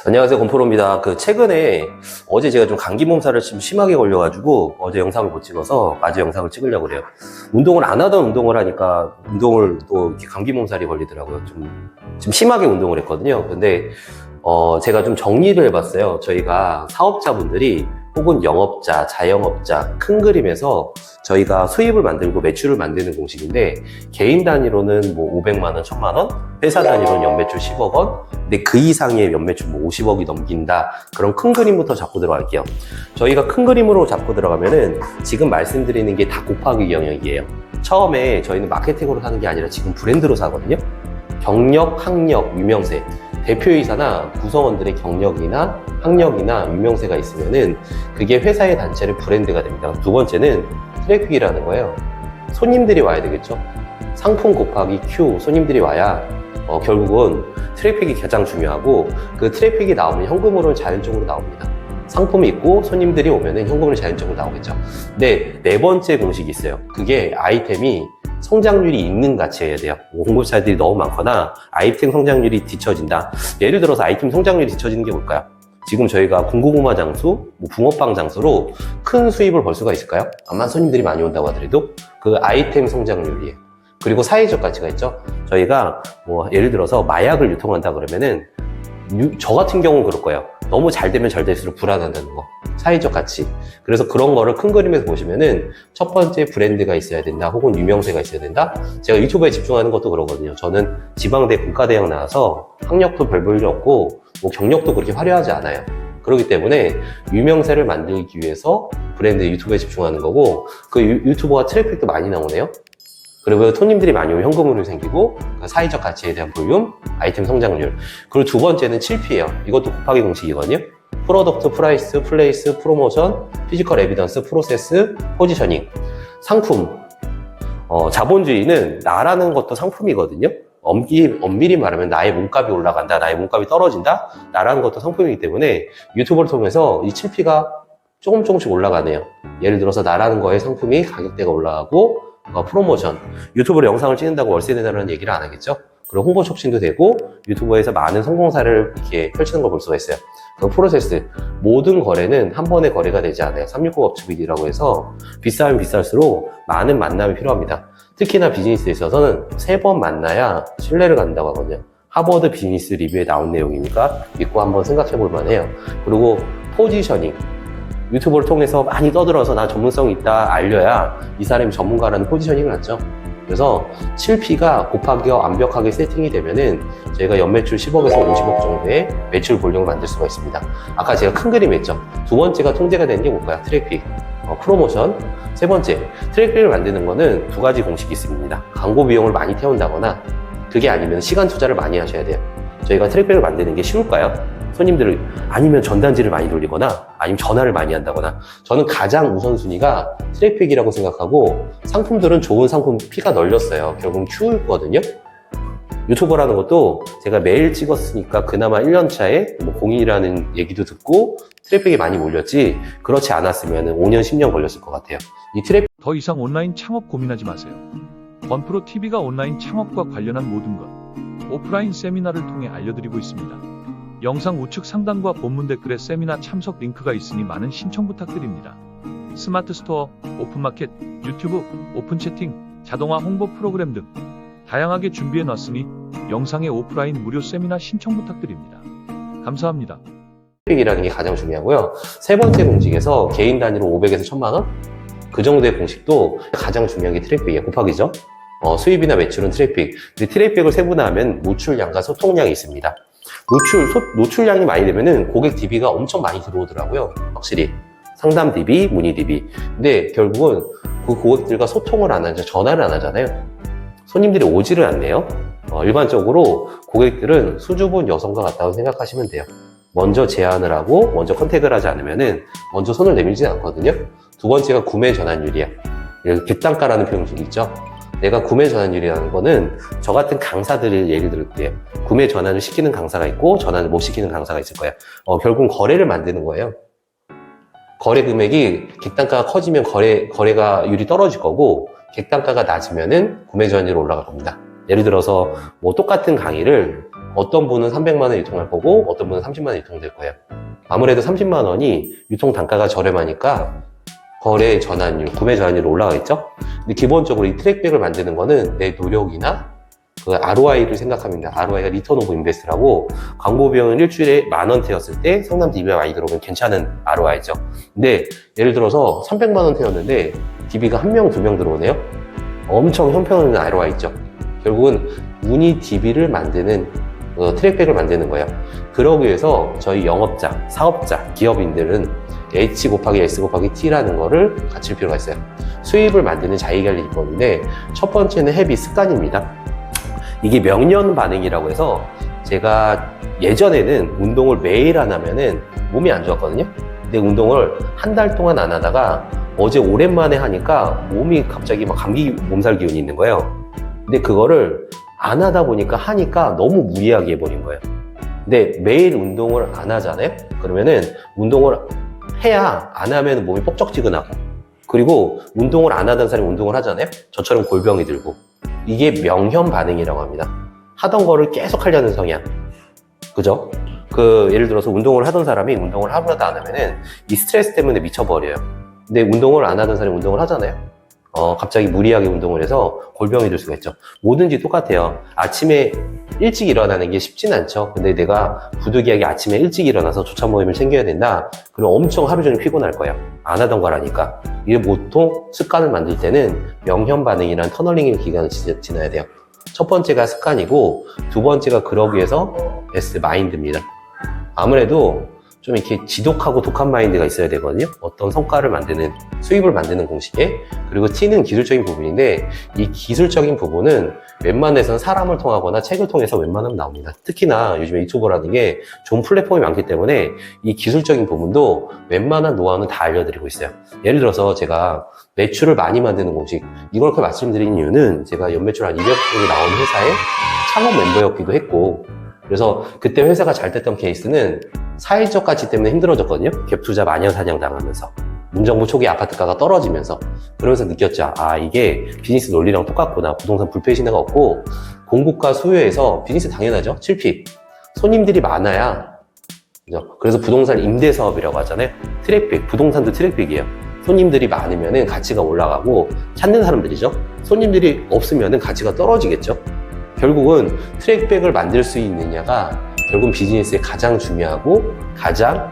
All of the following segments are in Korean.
안녕하세요, 건프로입니다. 최근에 어제 제가 좀 감기 몸살을 좀 심하게 걸려가지고 어제 영상을 못 찍어서 아재 영상을 찍으려고 그래요. 운동을 안 하던 운동을 하니까 운동을 또 이렇게 감기 몸살이 걸리더라고요. 좀 심하게 운동을 했거든요. 근데 제가 좀 정리를 해봤어요. 저희가 사업자분들이 혹은 영업자, 자영업자, 큰 그림에서 저희가 수입을 만들고 매출을 만드는 공식인데 개인 단위로는 뭐 500만 원, 1000만 원, 회사 단위로는 연매출 10억 원, 근데 그 이상의 연매출 뭐 50억이 넘긴다. 그런 큰 그림부터 잡고 들어갈게요. 저희가 큰 그림으로 잡고 들어가면은 지금 말씀드리는 게 다 곱하기 영역이에요. 처음에 저희는 마케팅으로 사는 게 아니라 지금 브랜드로 사거든요. 경력, 학력, 유명세. 대표이사나 구성원들의 경력이나 학력이나 유명세가 있으면은 그게 회사의 단체의 브랜드가 됩니다. 두 번째는 트래픽이라는 거예요. 손님들이 와야 되겠죠. 상품 곱하기 Q, 손님들이 와야 결국은 트래픽이 가장 중요하고 그 트래픽이 나오면 현금으로는 자연적으로 나옵니다. 상품이 있고 손님들이 오면은 현금으로 자연적으로 나오겠죠. 근데 네 번째 공식이 있어요. 그게 아이템이 성장률이 있는 가치여야 돼요. 홍보사들이 너무 많거나 아이템 성장률이 뒤처진다. 예를 들어서 아이템 성장률이 뒤처지는 게 뭘까요? 지금 저희가 군고구마 장수, 붕어빵 장수로 큰 수입을 벌 수가 있을까요? 아마 손님들이 많이 온다고 하더라도 그 아이템 성장률이에요. 그리고 사회적 가치가 있죠. 저희가 뭐 예를 들어서 마약을 유통한다 그러면은 저 같은 경우는 그럴 거예요. 너무 잘 되면 잘 될수록 불안하다는 거. 사회적 가치. 그래서 그런 거를 큰 그림에서 보시면은 첫 번째 브랜드가 있어야 된다. 혹은 유명세가 있어야 된다. 제가 유튜브에 집중하는 것도 그러거든요. 저는 지방대 문과대학 나와서 학력도 별 볼일 없고 뭐 경력도 그렇게 화려하지 않아요. 그렇기 때문에 유명세를 만들기 위해서 브랜드 유튜브에 집중하는 거고 그 유튜버가 트래픽도 많이 나오네요. 그리고 손님들이 많이 오면 현금으로 생기고 사회적 가치에 대한 볼륨, 아이템 성장률. 그리고 두 번째는 7P예요. 이것도 곱하기 공식이거든요. 프로덕트, 프라이스, 플레이스, 프로모션, 피지컬 에비던스, 프로세스, 포지셔닝. 상품. 자본주의는 나라는 것도 상품이거든요. 엄밀히 말하면 나의 몸값이 올라간다, 나의 몸값이 떨어진다, 나라는 것도 상품이기 때문에 유튜브를 통해서 이 7P가 조금씩 올라가네요. 예를 들어서 나라는 거의 상품이 가격대가 올라가고 프로모션, 유튜브로 영상을 찍는다고 월세 내다라는 얘기를 안 하겠죠? 그리고 홍보 촉진도 되고 유튜브에서 많은 성공 사례를 이렇게 펼치는 걸 볼 수가 있어요. 그 프로세스, 모든 거래는 한 번의 거래가 되지 않아요. 369 법칙이라고 해서 비싸면 비쌀수록 많은 만남이 필요합니다. 특히나 비즈니스에 있어서는 3번 만나야 신뢰를 갖는다고 하거든요. 하버드 비즈니스 리뷰에 나온 내용이니까 믿고 한번 생각해 볼 만해요. 그리고 포지셔닝, 유튜브를 통해서 많이 떠들어서 나 전문성이 있다 알려야 이 사람이 전문가라는 포지셔닝을 갖죠. 그래서 7P가 곱하기가 완벽하게 세팅이 되면은 저희가 연매출 10억에서 50억 정도의 매출 볼륨을 만들 수가 있습니다. 아까 제가 큰 그림 했죠. 두 번째가 통제가 되는 게 뭘까요? 트래픽, 프로모션. 세 번째, 트래픽을 만드는 거는 두 가지 공식이 있습니다. 광고 비용을 많이 태운다거나 그게 아니면 시간 투자를 많이 하셔야 돼요. 저희가 트래픽을 만드는 게 쉬울까요? 손님들을 아니면 전단지를 많이 돌리거나 아니면 전화를 많이 한다거나. 저는 가장 우선순위가 트래픽이라고 생각하고 상품들은 좋은 상품 P가 널렸어요. 결국은 Q거든요. 유튜버라는 것도 제가 매일 찍었으니까 그나마 1년 차에 뭐 공인이라는 얘기도 듣고 트래픽이 많이 몰렸지 그렇지 않았으면 5년, 10년 걸렸을 것 같아요. 이 트래픽 더 이상 온라인 창업 고민하지 마세요. 건프로 TV가 온라인 창업과 관련한 모든 것 오프라인 세미나를 통해 알려드리고 있습니다. 영상 우측 상단과 본문 댓글에 세미나 참석 링크가 있으니 많은 신청 부탁드립니다. 스마트 스토어, 오픈마켓, 유튜브, 오픈 채팅, 자동화 홍보 프로그램 등 다양하게 준비해 놨으니 영상의 오프라인 무료 세미나 신청 부탁드립니다. 감사합니다. 트래픽이라는 게 가장 중요하고요. 세 번째 공식에서 개인 단위로 500에서 1000만 원? 그 정도의 공식도 가장 중요한 게 트래픽이에요. 곱하기죠. 수입이나 매출은 트래픽. 근데 트래픽을 세분화하면 노출량과 소통량이 있습니다. 노출량이 많이 되면은 고객 DB가 엄청 많이 들어오더라고요. 확실히. 상담 DB, 문의 DB. 근데 결국은 그 고객들과 소통을 안 하죠. 전화를 안 하잖아요. 손님들이 오지를 않네요. 일반적으로 고객들은 수줍은 여성과 같다고 생각하시면 돼요. 먼저 제안을 하고 먼저 컨택을 하지 않으면은 먼저 손을 내밀지 않거든요. 두 번째가 구매 전환율이야. 객단가라는 표현이 있죠. 내가 구매 전환율이라는 거는 저 같은 강사들을 예를 들게요. 구매 전환을 시키는 강사가 있고 전환을 못 시키는 강사가 있을 거예요. 결국은 거래를 만드는 거예요. 거래 금액이 객단가가 커지면 거래가 율이 떨어질 거고 객단가가 낮으면은 구매 전환율이 올라갈 겁니다. 예를 들어서 뭐 똑같은 강의를 어떤 분은 300만 원 유통할 거고 어떤 분은 30만 원 유통될 거예요. 아무래도 30만 원이 유통 단가가 저렴하니까 거래 전환율, 구매 전환율이 올라가겠죠? 근데 기본적으로 이 트랙백을 만드는 거는 내 노력이나 그 ROI를 생각합니다. ROI가 리턴 오브 인베스트라고 광고 비용은 일주일에 10,000원대였을 때 상담 DB가 많이 들어오면 괜찮은 ROI죠. 근데 예를 들어서 300만 원대였는데 DB가 1명, 2명 들어오네요? 엄청 형편없는 ROI 있죠. 결국은 운이 DB를 만드는 트랙백을 만드는 거예요. 그러기 위해서 저희 영업자, 사업자, 기업인들은 H 곱하기 S 곱하기 T라는 거를 갖출 필요가 있어요. 수입을 만드는 자기관리 기법인데 첫 번째는 헤비 습관입니다. 이게 명년 반응이라고 해서 제가 예전에는 운동을 매일 안 하면은 몸이 안 좋았거든요. 근데 운동을 한 달 동안 안 하다가 어제 오랜만에 하니까 몸이 갑자기 막 감기 몸살 기운이 있는 거예요. 근데 그거를 안 하다 보니까 하니까 너무 무리하게 해버린 거예요. 근데 매일 운동을 안 하잖아요? 그러면은 운동을 해야 안 하면 몸이 뻑적지근하고 그리고 운동을 안 하던 사람이 운동을 하잖아요? 저처럼 골병이 들고 이게 명현 반응이라고 합니다. 하던 거를 계속 하려는 성향. 그죠? 예를 들어서 운동을 하던 사람이 운동을 하루라도 안 하면은 이 스트레스 때문에 미쳐버려요. 근데 운동을 안 하던 사람이 운동을 하잖아요? 갑자기 무리하게 운동을 해서 골병이 들 수가 있죠. 뭐든지 똑같아요. 아침에 일찍 일어나는 게 쉽진 않죠. 근데 내가 부득이하게 아침에 일찍 일어나서 조차 모임을 챙겨야 된다? 그럼 엄청 하루 종일 피곤할 거예요. 안 하던 거라니까. 이게 보통 습관을 만들 때는 명현 반응이라는 터널링의 기간을 지나야 돼요. 첫 번째가 습관이고 두 번째가 그러기 위해서 S 마인드입니다. 아무래도 좀 이렇게 지독하고 독한 마인드가 있어야 되거든요. 어떤 성과를 만드는, 수입을 만드는 공식에. 그리고 T는 기술적인 부분인데 이 기술적인 부분은 웬만해서는 사람을 통하거나 책을 통해서 웬만하면 나옵니다. 특히나 요즘에 유튜버라는 게 좋은 플랫폼이 많기 때문에 이 기술적인 부분도 웬만한 노하우는 다 알려드리고 있어요. 예를 들어서 제가 매출을 많이 만드는 공식, 이걸 그렇게 말씀드린 이유는 제가 연매출 한 200억이 나온 회사의 창업 멤버였기도 했고 그래서 그때 회사가 잘 됐던 케이스는 사회적 가치 때문에 힘들어졌거든요. 갭 투자 마녀 사냥 당하면서 문정부 초기 아파트가가 떨어지면서 그러면서 느꼈죠. 이게 비즈니스 논리랑 똑같구나. 부동산 불패 신화가 없고 공급과 수요에서 비즈니스 당연하죠. 7픽 손님들이 많아야 그죠? 그래서 부동산 임대 사업이라고 하잖아요. 트래픽 부동산도 트래픽이에요. 손님들이 많으면은 가치가 올라가고 찾는 사람들이죠. 손님들이 없으면은 가치가 떨어지겠죠. 결국은 트랙백을 만들 수 있느냐가 결국은 비즈니스에 가장 중요하고 가장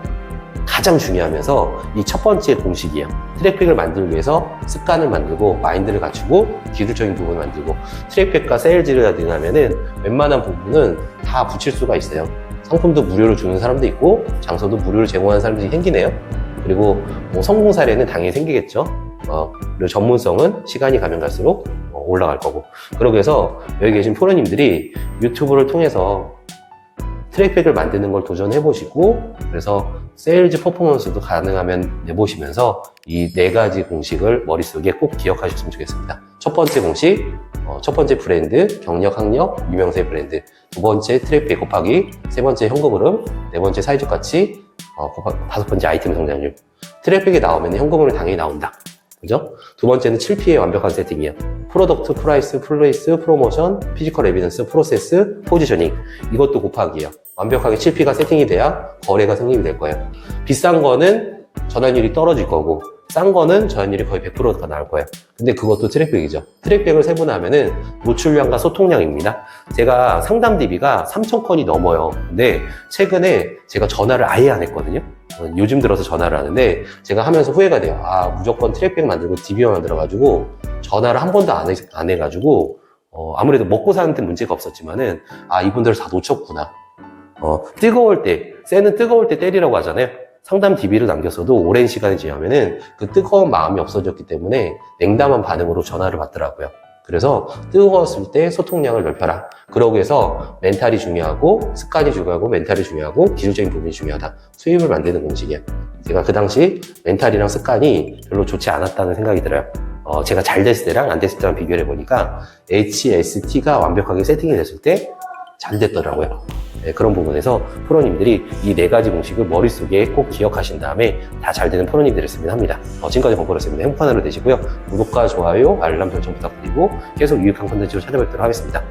중요하면서 이 첫 번째 공식이에요. 트랙백을 만들기 위해서 습관을 만들고 마인드를 갖추고 기술적인 부분을 만들고 트랙백과 세일즈를 능하면은 웬만한 부분은 다 붙일 수가 있어요. 상품도 무료로 주는 사람도 있고 장소도 무료로 제공하는 사람들이 생기네요. 그리고 성공 사례는 당연히 생기겠죠. 그리고 전문성은 시간이 가면 갈수록 올라갈 거고. 그러기 위해서 여기 계신 프로님들이 유튜브를 통해서 트랙백을 만드는 걸 도전해 보시고 그래서 세일즈 퍼포먼스도 가능하면 내보시면서 이 4가지 공식을 머릿속에 꼭 기억하셨으면 좋겠습니다. 첫 번째 공식, 첫 번째 브랜드, 경력, 학력, 유명세 브랜드. 두 번째 트랙백 곱하기, 세 번째 현금 흐름, 네 번째 사회적 가치, 다섯 번째 아이템 성장률. 트랙백이 나오면 현금 흐름이 당연히 나온다. 그죠? 두 번째는 7P의 완벽한 세팅이에요. 프로덕트, 프라이스, 플레이스, 프로모션, 피지컬 에비던스, 프로세스, 포지셔닝. 이것도 곱하기예요. 완벽하게 7P가 세팅이 돼야 거래가 성립이 될 거예요. 비싼 거는 전환율이 떨어질 거고 싼 거는 전환율이 거의 100%가 나올 거예요. 근데 그것도 트랙백이죠. 트랙백을 세분화하면은 노출량과 소통량입니다. 제가 상담 DB가 3,000건이 넘어요. 근데 최근에 제가 전화를 아예 안 했거든요. 요즘 들어서 전화를 하는데 제가 하면서 후회가 돼요. 무조건 트랙백 만들고 DB만 만들어가지고 전화를 한 번도 안 해가지고 아무래도 먹고 사는 데 문제가 없었지만은 이분들을 다 놓쳤구나. 뜨거울 때, 쇠는 뜨거울 때 때리라고 하잖아요. 상담 DB를 남겼어도 오랜 시간이 지나면은 그 뜨거운 마음이 없어졌기 때문에 냉담한 반응으로 전화를 받더라고요. 그래서 뜨거웠을 때 소통량을 넓혀라. 그러기 위해서 멘탈이 중요하고 습관이 중요하고 멘탈이 중요하고 기술적인 부분이 중요하다. 수입을 만드는 공식이에요. 제가 그 당시 멘탈이랑 습관이 별로 좋지 않았다는 생각이 들어요. 제가 잘 됐을 때랑 안 됐을 때랑 비교를 해보니까 HST가 완벽하게 세팅이 됐을 때 잘 됐더라고요. 네, 그런 부분에서 프로님들이 이 4가지 공식을 머릿속에 꼭 기억하신 다음에 다 잘 되는 프로님들이 됐으면 합니다. 지금까지 범퍼였습니다. 행복한 하루 되시고요. 구독과 좋아요, 알람 설정 부탁드리고 계속 유익한 콘텐츠로 찾아뵙도록 하겠습니다.